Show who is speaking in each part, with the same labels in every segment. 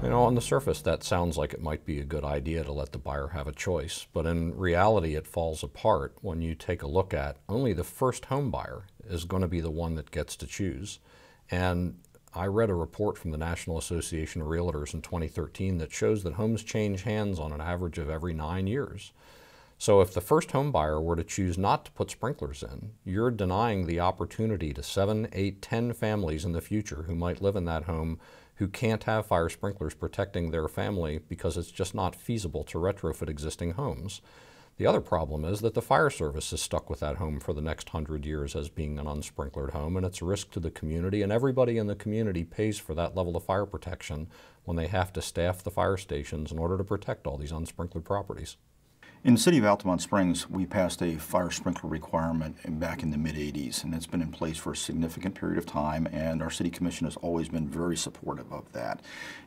Speaker 1: You know, on the surface, that sounds like it might be a good idea to let the buyer have a choice, but in reality, it falls apart when you take a look at only the first home buyer is going to be the one that gets to choose. And I read a report from the National Association of Realtors in 2013 that shows that homes change hands on an average of every 9 years. So if the first home buyer were to choose not to put sprinklers in, you're denying the opportunity to 7, 8, 10 families in the future who might live in that home who can't have fire sprinklers protecting their family because it's just not feasible to retrofit existing homes. The other problem is that the fire service is stuck with that home for the next 100 years as being an unsprinklered home, and it's a risk to the community, and everybody in the community pays for that level of fire protection when they have to staff the fire stations in order to protect all these unsprinkled properties.
Speaker 2: In the city of Altamont Springs, we passed a fire sprinkler requirement back in the mid-'80s, and it's been in place for a significant period of time, and our city commission has always been very supportive of that.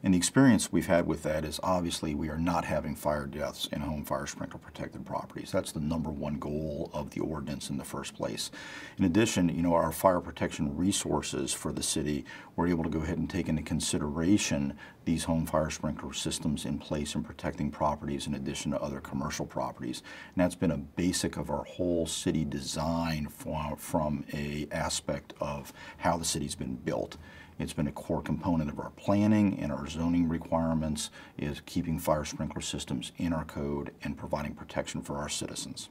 Speaker 2: And the experience we've had with that is obviously we are not having fire deaths in home fire sprinkler protected properties. That's the #1 goal of the ordinance in the first place. In addition, you know, our fire protection resources for the city, we're able to go ahead and take into consideration these home fire sprinkler systems in place in protecting properties in addition to other commercial properties. And that's been a basic of our whole city design from a aspect of how the city's been built. It's been a core component of our planning and our zoning requirements is keeping fire sprinkler systems in our code and providing protection for our citizens.